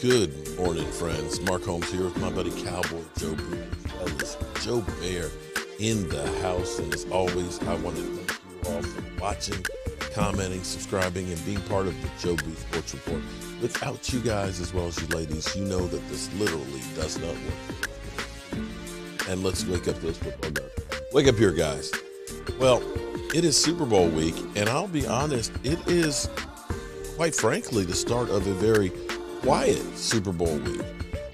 Good morning, friends. Mark Holmes here with my buddy Cowboy Joe Booth, as well as Joe Bear in the house. And as always, I want to thank you all for watching, commenting, subscribing, and being part of the Joe Booth Sports Report. Without you guys, as well as you ladies, you know that this literally does not work. And let's wake up those football nerds. Wake up here, guys. Well, it is Super Bowl week, and I'll be honest, it is, quite frankly, the start of a very quiet Super Bowl week.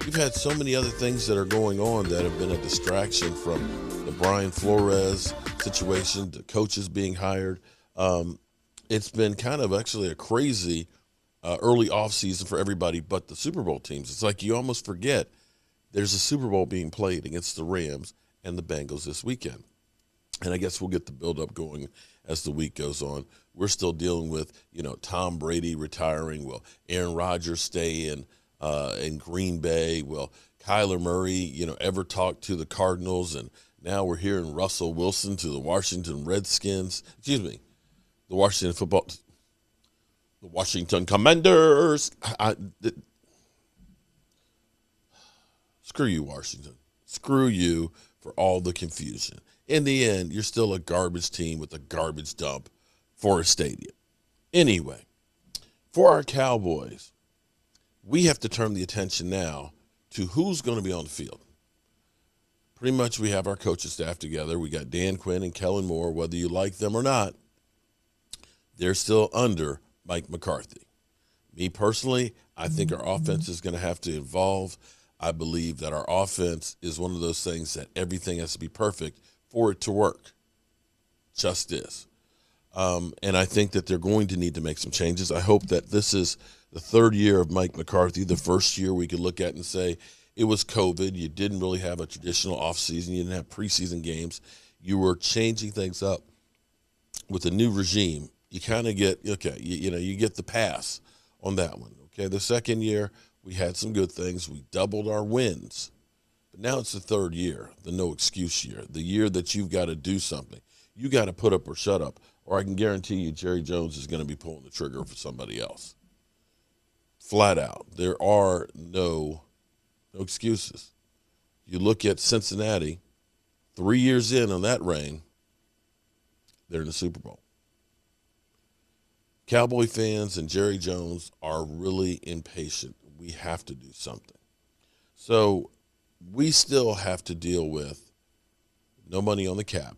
We've had so many other things that are going on that have been a distraction, from the Brian Flores situation to coaches being hired. It's been kind of actually a crazy early offseason for everybody but the Super Bowl teams. It's like you almost forget there's a Super Bowl being played against the Rams and the Bengals this weekend. And I guess we'll get the build-up going as the week goes on. We're still dealing with, Tom Brady retiring. Will Aaron Rodgers stay in Green Bay? Will Kyler Murray, ever talk to the Cardinals? And now we're hearing Russell Wilson to the Washington Redskins. The Washington Commanders. Screw you, Washington. Screw you for all the confusion. In the end, you're still a garbage team with a garbage dump for a stadium. Anyway, for our Cowboys, we have to turn the attention now to who's going to be on the field. Pretty much we have our coaching staff together. We got Dan Quinn and Kellen Moore. Whether you like them or not, they're still under Mike McCarthy. Me personally, I think our offense is going to have to evolve. I believe that our offense is one of those things that everything has to be perfect for it to work. Just is. And I think that they're going to need to make some changes. I hope that this is the third year of Mike McCarthy. The first year we could look at and say it was COVID. You didn't really have a traditional offseason. You didn't have preseason games. You were changing things up. With a new regime, you kind of get, you get the pass on that one. Okay, the second year we had some good things. We doubled our wins. But now it's the third year, the no excuse year, the year that you've got to do something. You got to put up or shut up, or I can guarantee you Jerry Jones is going to be pulling the trigger for somebody else. Flat out. There are no excuses. You look at Cincinnati, 3 years in on that reign, they're in the Super Bowl. Cowboy fans and Jerry Jones are really impatient. We have to do something. So we still have to deal with no money on the cap.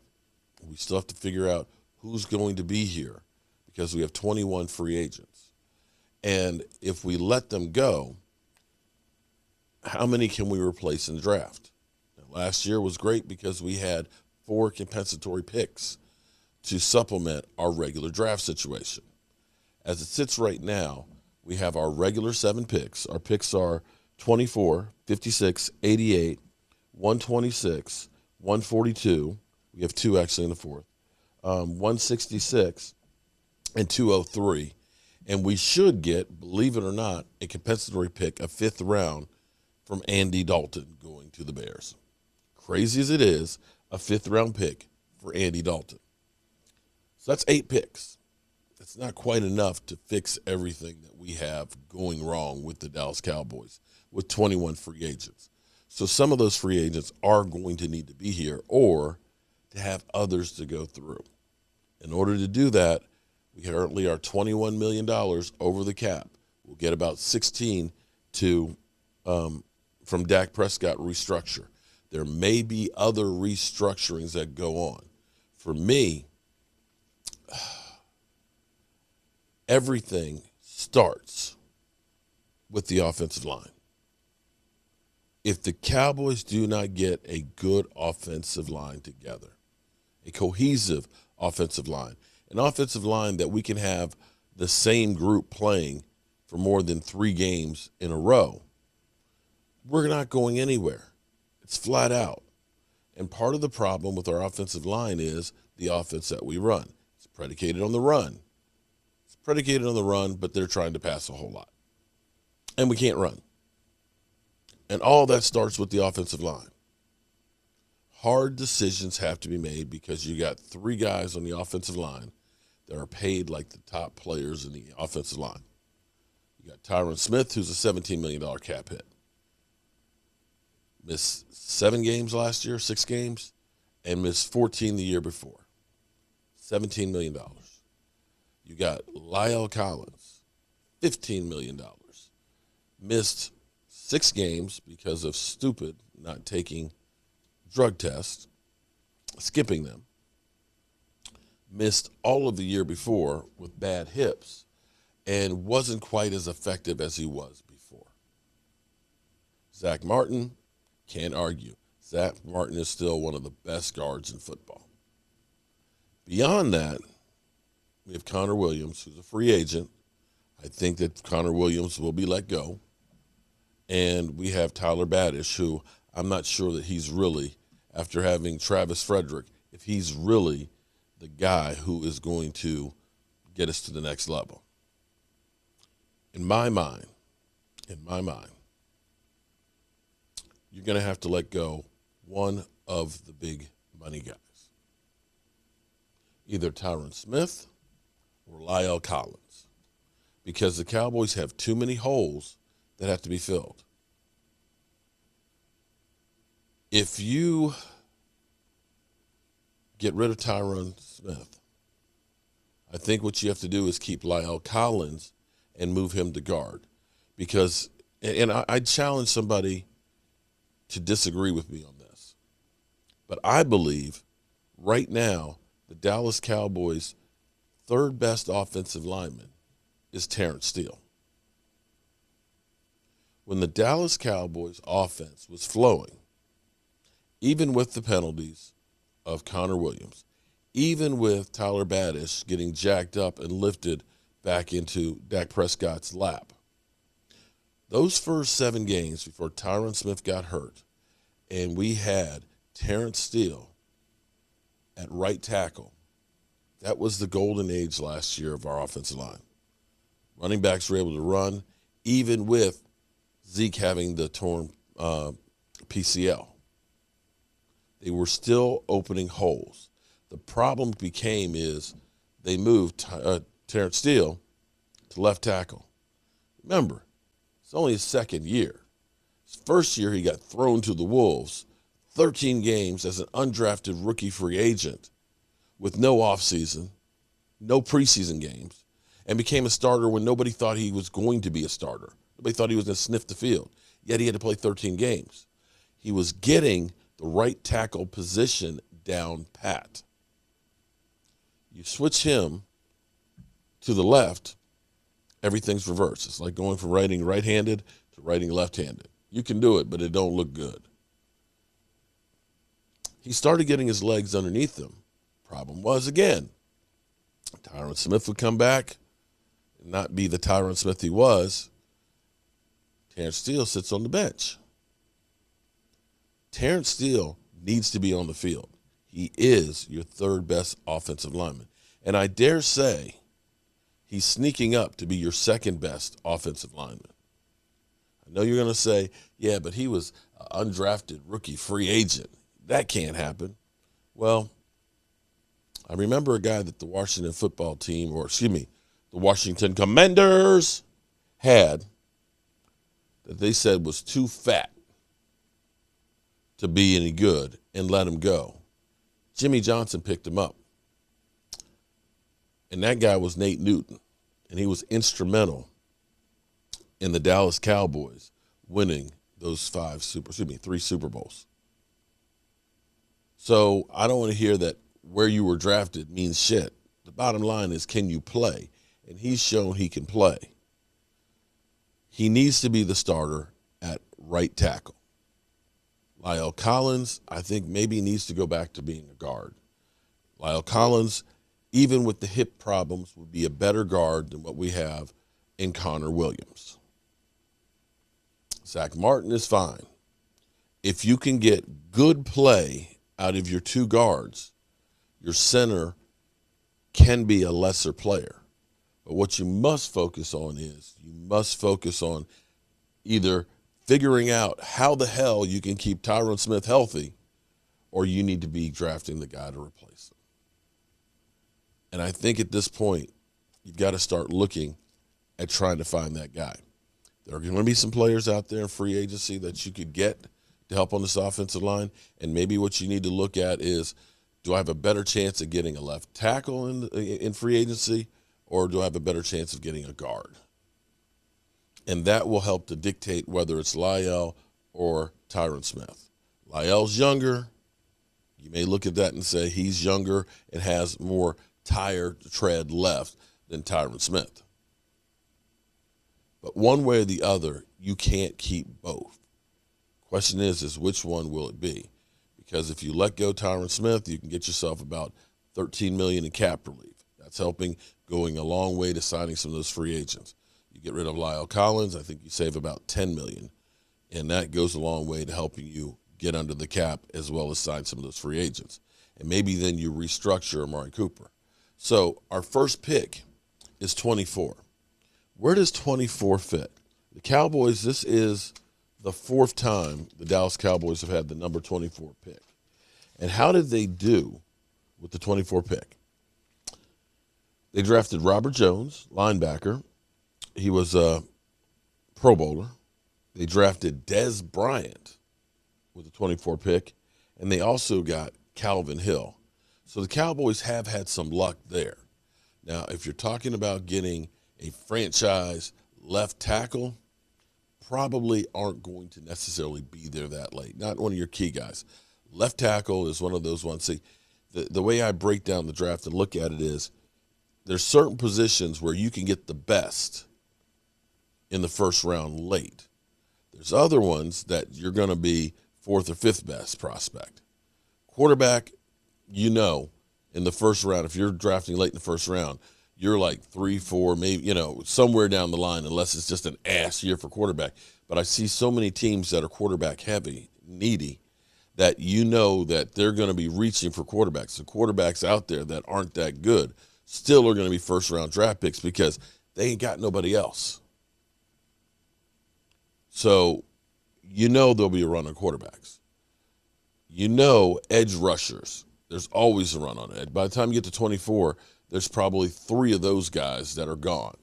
We still have to figure out who's going to be here, because we have 21 free agents. And if we let them go, how many can we replace in the draft? Now, last year was great because we had 4 compensatory picks to supplement our regular draft situation. As it sits right now, we have our regular 7 picks. Our picks are 24, 56, 88, 126, 142. We have 2 actually in the fourth. 166 and 203. And we should get, believe it or not, a compensatory pick, a 5th round from Andy Dalton going to the Bears. Crazy as it is, a 5th round pick for Andy Dalton. So that's 8 picks. It's not quite enough to fix everything that we have going wrong with the Dallas Cowboys with 21 free agents. So some of those free agents are going to need to be here, or to have others to go through. In order to do that, we currently are $21 million over the cap. We'll get about 16 from Dak Prescott restructure. There may be other restructurings that go on. For me, everything starts with the offensive line. If the Cowboys do not get a good offensive line together, a cohesive offensive line, an offensive line that we can have the same group playing for more than 3 games in a row, we're not going anywhere. It's flat out. And part of the problem with our offensive line is the offense that we run. It's predicated on the run. But they're trying to pass a whole lot. And we can't run. And all that starts with the offensive line. Hard decisions have to be made because you got 3 guys on the offensive line that are paid like the top players in the offensive line. You got Tyron Smith, who's a $17 million cap hit. Missed 7 games last year, 6 games, and missed 14 the year before. $17 million. You got Lyle Collins, $15 million. Missed 6 games because of stupid not taking drug tests, skipping them. Missed all of the year before with bad hips and wasn't quite as effective as he was before. Zach Martin, can't argue. Zach Martin is still one of the best guards in football. Beyond that, we have Connor Williams, who's a free agent. I think that Connor Williams will be let go. And we have Tyler Badish, who I'm not sure that he's really, after having Travis Frederick, if he's really the guy who is going to get us to the next level. In my mind, you're going to have to let go one of the big money guys. Either Tyron Smith or Lyle Collins. Because the Cowboys have too many holes that have to be filled. If you get rid of Tyron Smith, I think what you have to do is keep Lyle Collins and move him to guard. Because, and I challenge somebody to disagree with me on this, but I believe right now the Dallas Cowboys' third best offensive lineman is Terrence Steele. When the Dallas Cowboys offense was flowing, even with the penalties of Connor Williams, even with Tyler Badish getting jacked up and lifted back into Dak Prescott's lap, those first 7 games before Tyron Smith got hurt, and we had Terrence Steele at right tackle, that was the golden age last year of our offensive line. Running backs were able to run, even with Zeke having the torn PCL. They were still opening holes. The problem became is they moved Terrence Steele to left tackle. Remember, it's only his second year. His first year he got thrown to the Wolves, 13 games as an undrafted rookie free agent with no offseason, no preseason games, and became a starter when nobody thought he was going to be a starter. Nobody thought he was going to sniff the field, yet he had to play 13 games. He was getting the right tackle position down pat. You switch him to the left, everything's reversed. It's like going from writing right-handed to writing left-handed. You can do it, but it don't look good. He started getting his legs underneath him. Problem was, again, Tyron Smith would come back and not be the Tyron Smith he was. Terrence Steele sits on the bench. Terrence Steele needs to be on the field. He is your third best offensive lineman. And I dare say he's sneaking up to be your second best offensive lineman. I know you're going to say, yeah, but he was an undrafted rookie free agent. That can't happen. Well, I remember a guy that the Washington football team, the Washington Commanders had that they said was too fat to be any good and let him go. Jimmy Johnson picked him up. And that guy was Nate Newton. And he was instrumental in the Dallas Cowboys winning those 3 Super Bowls. So I don't want to hear that where you were drafted means shit. The bottom line is, can you play? And he's shown he can play. He needs to be the starter at right tackle. Lyle Collins, I think maybe needs to go back to being a guard. Lyle Collins, even with the hip problems, would be a better guard than what we have in Connor Williams. Zach Martin is fine. If you can get good play out of your 2 guards, your center can be a lesser player. But what you must focus on is you must focus on either figuring out how the hell you can keep Tyron Smith healthy, or you need to be drafting the guy to replace him. And I think at this point, you've got to start looking at trying to find that guy. There are going to be some players out there in free agency that you could get to help on this offensive line, and maybe what you need to look at is, do I have a better chance of getting a left tackle in free agency, or do I have a better chance of getting a guard? And that will help to dictate whether it's Lyle or Tyron Smith. Lyle's younger. You may look at that and say he's younger and has more tire tread left than Tyron Smith. But one way or the other, you can't keep both. Question is which one will it be? Because if you let go Tyron Smith, you can get yourself about $13 million in cap relief. That's helping, going a long way to signing some of those free agents. You get rid of Lyle Collins, I think you save about $10 million, and that goes a long way to helping you get under the cap as well as sign some of those free agents. And maybe then you restructure Amari Cooper. So our first pick is 24. Where does 24 fit? The Cowboys, this is the fourth time the Dallas Cowboys have had the number 24 pick. And how did they do with the 24 pick? They drafted Robert Jones, linebacker. He was a Pro Bowler. They drafted Dez Bryant with the 24 pick, and they also got Calvin Hill. So the Cowboys have had some luck there. Now, if you're talking about getting a franchise left tackle, probably aren't going to necessarily be there that late. Not one of your key guys. Left tackle is one of those ones. See, the way I break down the draft and look at it is there's certain positions where you can get the best in the first round late. There's other ones that you're going to be fourth or fifth best prospect. Quarterback, in the first round, if you're drafting late in the first round, you're like 3, 4, maybe, somewhere down the line, unless it's just an ass year for quarterback. But I see so many teams that are quarterback heavy, needy, that that they're going to be reaching for quarterbacks. The quarterbacks out there that aren't that good still are going to be first-round draft picks because they ain't got nobody else. So, there'll be a run on quarterbacks. Edge rushers. There's always a run on edge. By the time you get to 24, there's probably 3 of those guys that are gone.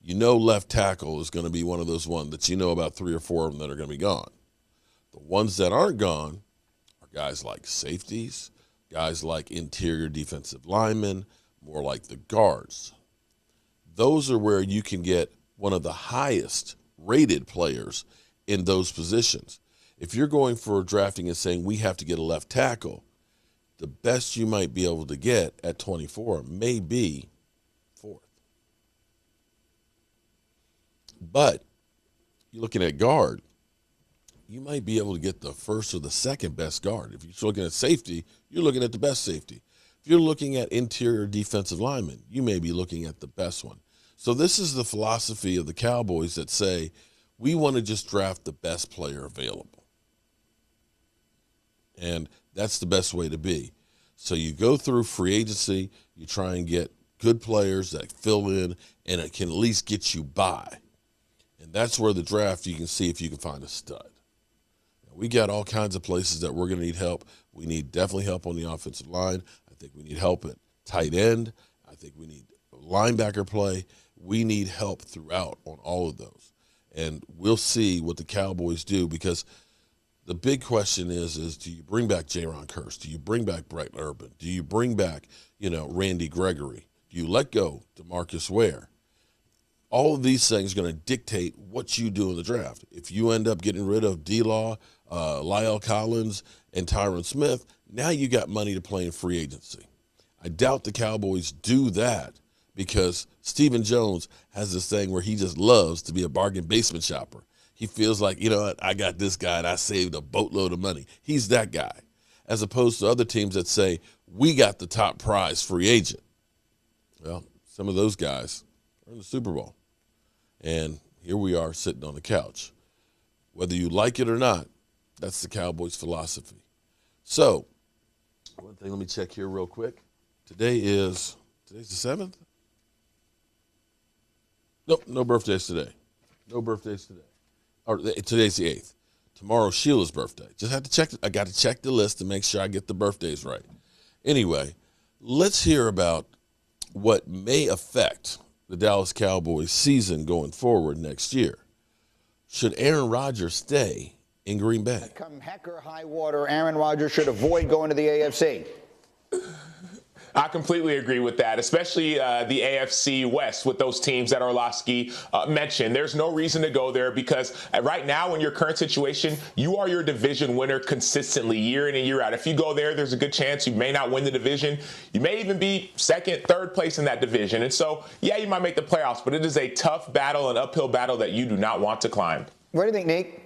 Left tackle is going to be one of those ones that about 3 or 4 of them that are going to be gone. The ones that aren't gone are guys like safeties, guys like interior defensive linemen, more like the guards. Those are where you can get one of the highest rated players in those positions. If you're going for drafting and saying we have to get a left tackle, the best you might be able to get at 24 may be 4th. But you're looking at guard, you might be able to get the first or the second best guard. If you're looking at safety, you're looking at the best safety. If you're looking at interior defensive linemen, you may be looking at the best one. So this is the philosophy of the Cowboys that say, we want to just draft the best player available. And that's the best way to be. So you go through free agency, you try and get good players that fill in, and it can at least get you by. And that's where the draft, you can see if you can find a stud. Now, we got all kinds of places that we're going to need help. We need definitely help on the offensive line. I think we need help at tight end. I think we need linebacker play. We need help throughout on all of those. And we'll see what the Cowboys do, because the big question is do you bring back Jaron Kearse? Do you bring back Brett Urban? Do you bring back, Randy Gregory? Do you let go DeMarcus Ware? All of these things are going to dictate what you do in the draft. If you end up getting rid of D-Law, Lyle Collins, and Tyron Smith, now you got money to play in free agency. I doubt the Cowboys do that, because Stephen Jones has this thing where he just loves to be a bargain basement shopper. He feels like, I got this guy and I saved a boatload of money. He's that guy, as opposed to other teams that say, we got the top prize free agent. Well, some of those guys are in the Super Bowl. And here we are sitting on the couch. Whether you like it or not, that's the Cowboys' philosophy. So, one thing, let me check here real quick. Today's the 7th? Nope, no birthdays today. No birthdays today. Or today's the 8th. Tomorrow's Sheila's birthday. Just have to check. I got to check the list to make sure I get the birthdays right. Anyway, let's hear about what may affect the Dallas Cowboys season going forward next year. Should Aaron Rodgers stay in Green Bay? Come heck or high water, Aaron Rodgers should avoid going to the AFC. I completely agree with that, especially the AFC West with those teams that Orlovsky mentioned. There's no reason to go there because right now in your current situation, you are your division winner consistently year in and year out. If you go there, there's a good chance you may not win the division. You may even be second, third place in that division. And so, yeah, you might make the playoffs, but it is a tough battle, an uphill battle that you do not want to climb. What do you think, Nate?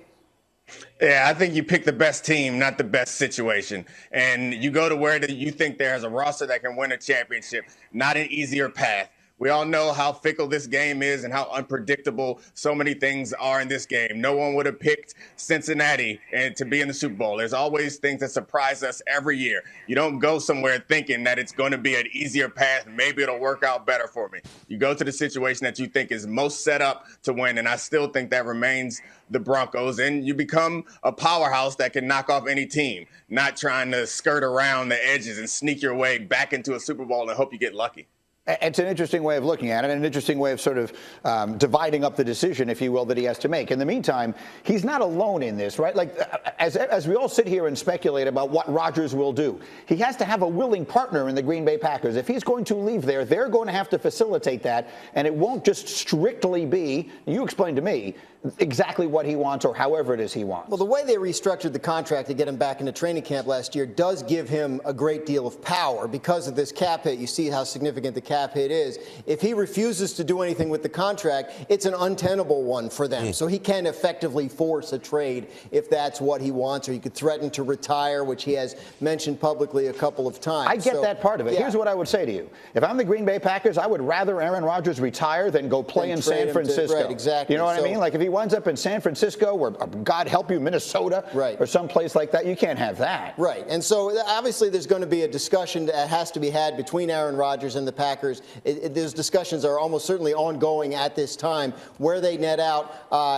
Yeah, I think you pick the best team, not the best situation. And you go to where you think there's a roster that can win a championship, not an easier path. We all know how fickle this game is and how unpredictable so many things are in this game. No one would have picked Cincinnati and to be in the Super Bowl. There's always things that surprise us every year. You don't go somewhere thinking that it's going to be an easier path. Maybe it'll work out better for me. You go to the situation that you think is most set up to win, and I still think that remains the Broncos, and you become a powerhouse that can knock off any team, not trying to skirt around the edges and sneak your way back into a Super Bowl and hope you get lucky. It's an interesting way of looking at it, and an interesting way of sort of dividing up the decision, if you will, that he has to make. In the meantime, he's not alone in this, right? Like, as we all sit here and speculate about what Rodgers will do, he has to have a willing partner in the Green Bay Packers. If he's going to leave there, they're going to have to facilitate that, and it won't just strictly be, you explain to me, exactly what he wants or however it is he wants. Well, the way they restructured the contract to get him back into training camp last year does give him a great deal of power because of this cap hit. You see how significant the cap hit is. If he refuses to do anything with the contract, it's an untenable one for them. So he can effectively force a trade if that's what he wants, or he could threaten to retire, which he has mentioned publicly a couple of times. I get that part of it. Yeah. Here's what I would say to you. If I'm the Green Bay Packers, I would rather Aaron Rodgers retire than go play in San Francisco. Right, exactly. You know what I mean? Like if he winds up in San Francisco or God help you, Minnesota, right, or someplace like that, you can't have that. Right. And so obviously there's going to be a discussion that has to be had between Aaron Rodgers and the Packers. Those discussions are almost certainly ongoing at this time. Where they net out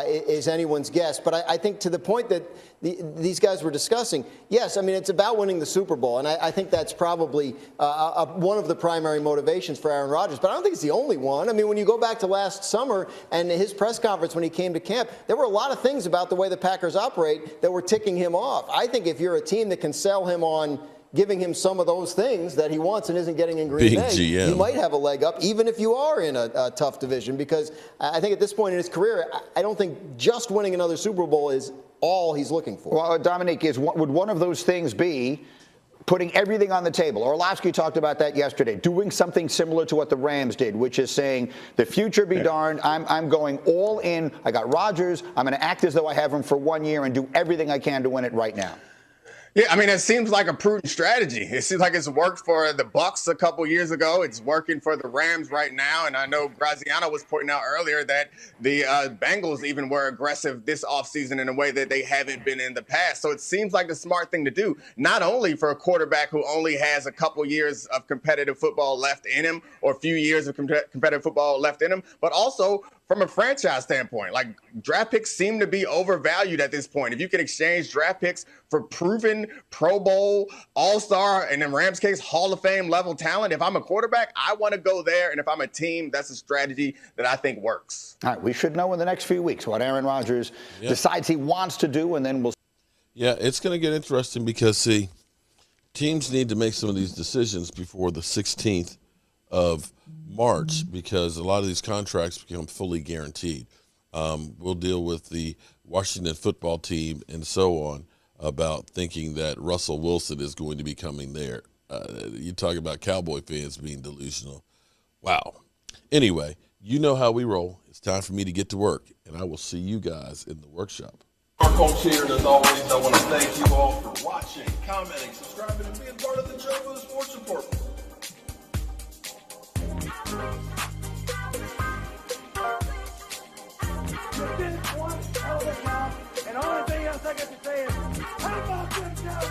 is anyone's guess. But I think to the point that these guys were discussing, yes, I mean, it's about winning the Super Bowl. And I think that's probably one of the primary motivations for Aaron Rodgers. But I don't think it's the only one. I mean, when you go back to last summer and his press conference when he came to camp, there were a lot of things about the way the Packers operate that were ticking him off. I think if you're a team that can sell him on giving him some of those things that he wants and isn't getting in Green Bay, you might have a leg up, even if you are in a tough division. Because I think at this point in his career, I don't think just winning another Super Bowl is all he's looking for. Well, Dominique, would one of those things be putting everything on the table? Orlovsky talked about that yesterday, doing something similar to what the Rams did, which is saying, the future be darned, I'm going all in. I got Rodgers. I'm going to act as though I have him for 1 year and do everything I can to win it right now. Yeah, I mean, it seems like a prudent strategy. It seems like it's worked for the Bucs a couple years ago. It's working for the Rams right now. And I know Graziano was pointing out earlier that the Bengals even were aggressive this offseason in a way that they haven't been in the past. So it seems like the smart thing to do, not only for a quarterback who only has a couple years of competitive football left in him or a few years of competitive football left in him, but also from a franchise standpoint. Like, draft picks seem to be overvalued at this point. If you can exchange draft picks for proven Pro Bowl, All-Star, and in Rams' case, Hall of Fame level talent, if I'm a quarterback, I want to go there. And if I'm a team, that's a strategy that I think works. All right, we should know in the next few weeks what Aaron Rodgers decides he wants to do, and then we'll. Yeah, it's going to get interesting because, see, teams need to make some of these decisions before the 16th of March because a lot of these contracts become fully guaranteed. We'll deal with the Washington football team and so on about thinking that Russell Wilson is going to be coming there. You talk about Cowboy fans being delusional. Wow. Anyway, you know how we roll. It's time for me to get to work, and I will see you guys in the workshop. Our coach here, and as always, I want to thank you all for watching, commenting, subscribing, and being part of the show for the Sports Report. You did one hell of a job, and the only thing else I got to say is, how about